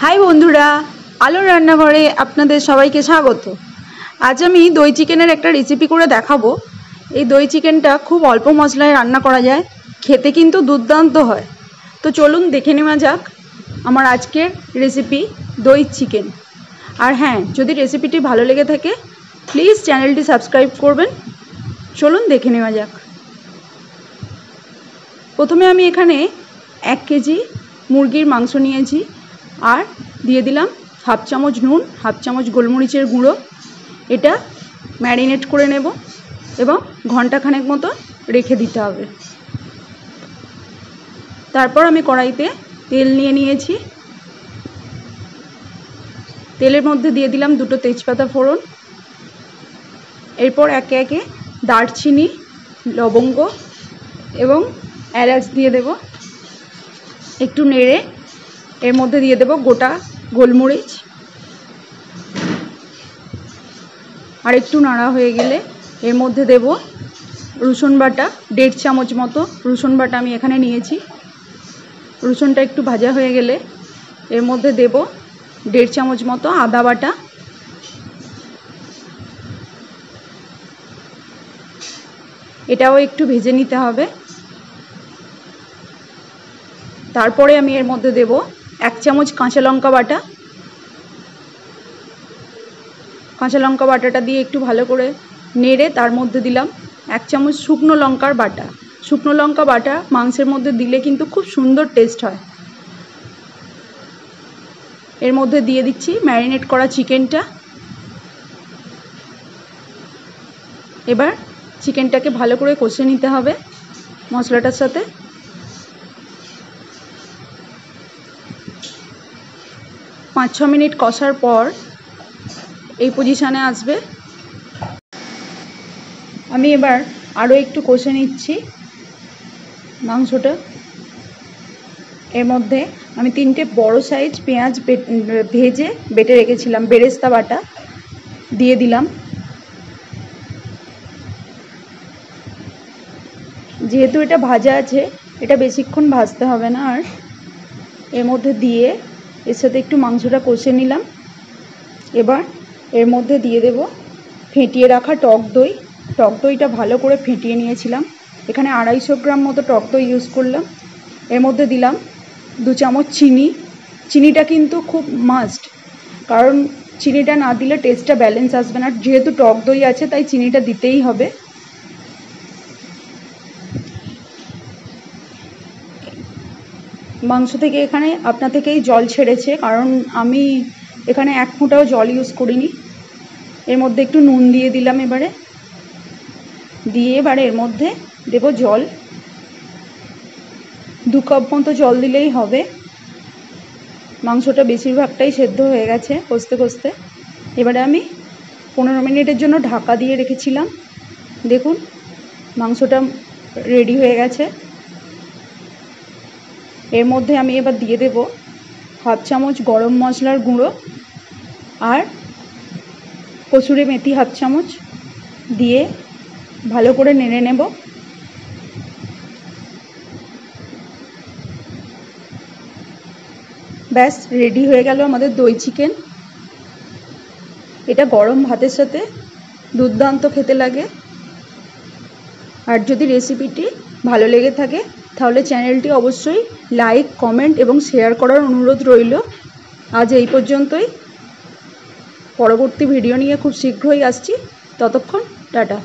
High बंधुरा आलोर रान्नाघरे आपनादेर सबाइके स्वागत। आज आमी दई चिकेनेर एकटा रेसिपि करे देखाबो। এই দই চিকেনটা खूब अल्प मशलाय रान्ना करा जाए, खेते किन्तु दुर्दान्त हय। तो चलुन देखे नेওয়া যাক आमार आजकेर रेसिपि दई चिकेन। और हाँ, यदि रेसिपिटी भालो लेगे थाके प्लिज चैनलटी सबस्क्राइब करबेन। चलुन देखे नेওয়া যাক। प्रथमे आमी एखाने 1 केजी मुरगिर मांस निয়েছি और दिए दिलाम हाफ चामच नून, हाफ चामच गोलमरिचेर गुঁড়ো। এটা मैरिनेट करे नेब एबं घंटा खानेक मतो रेखे दिते हबे। तारपर आमी कड़ाईते तेल निये निয়েছি। तेलेर मध्य दिए दिलाम दुटो तेजपाता फोड़न। एरपर एके एके दारचिनी, लवंग एवं एलाच दिए देब। एकटू नेड़े एर मध्य दिए देब गोटा गोलमरिच और एकटू नाड़ा हये गेले एर मध्य देब रसुन बाटा 1.5 चामच मतो रसुन बाटा आमी एखाने निয়েছি। रसुनटा एकटू भाजा हये गेले एर मध्य देब 1.5 चामच मतो आदा बाटा। एटाओ एकटू भेजे निते हबे। तारपरे आमी एर मध्य देब 1 चामच काँचा लंका बाटा। काँचा लंका बाटाटा दिए एकटू भालो करे नेड़े तार मध्य दिलाम 1 चामच शुकनो लंकार बाटा। शुकनो लंका बाटा मांसेर मध्य दिले किन्तु खूब सुंदर टेस्ट हय। एर मध्य दिए दिচ্ছি मैरिनेट करा चिकेनटा। एबार चिकेनटाके भालो करे कषे निते हबे मशलाटार साथे। पाँच छ मिनट कषार पर এই পজিশনে আসবে। আমি এবার আরও একটু কষে নিচ্ছি মাংসটা। এর মধ্যে আমি 3টে বড় সাইজ পেঁয়াজ ভেজে বেটে রেখেছিলাম বেরেস্তা বাটা দিয়ে দিলাম। যেহেতু এটা ভাজা আছে এটা বেশিক্ষণ ভাজতে হবে না। আর এর মধ্যে দিয়ে এর সাথে একটু মাংসটা কষে নিলাম। এবার এর মধ্যে দিয়ে দেব ফেটিয়ে রাখা টক দই। টক দইটা ভালো করে ফেটিয়ে নিয়েছিলাম। এখানে 250 গ্রাম মতো টক দই ইউজ করলাম। এর মধ্যে দিলাম 2 চামচ চিনি। চিনিটা কিন্তু খুব মাস্ট, কারণ চিনিটা না দিলে টেস্টটা ব্যালেন্স আসবে না। যেহেতু টক দই আছে তাই চিনিটা দিতেই হবে। মাংস থেকে এখানে আপনা থেকেই জল ছেড়েছে, কারণ আমি এখানে 1 ফোঁটাও জল ইউজ করিনি। এর মধ্যে একটু নুন দিয়ে দিলাম। এবারে দিয়ে এবারে এর মধ্যে দেব জল। 2 কাপ মতো জল দিলেই হবে। মাংসটা বেশিরভাগটাই সেদ্ধ হয়ে গেছে কষতে কষতে। এবারে আমি 15 মিনিটের জন্য ঢাকা দিয়ে রেখেছিলাম। দেখুন মাংসটা রেডি হয়ে গেছে। এর মধ্যে আমি এবার দিয়ে দেব হাফ চামচ গরম মশলার গুঁড়ো আর কসুরি মেথি হাফ চামচ দিয়ে ভালো করে নেড়ে নেব। ব্যাস রেডি হয়ে গেল আমাদের দই চিকেন। এটা গরম ভাতের সাথে দুর্দান্ত খেতে লাগে। আর যদি রেসিপিটি ভালো লেগে থাকে তাহলে চ্যানেলটি অবশ্যই লাইক, কমেন্ট এবং শেয়ার করার অনুরোধ রইল। আজ এই পর্যন্তই। পরবর্তী ভিডিও নিয়ে খুব শীঘ্রই আসছি। ততক্ষণ টাটা।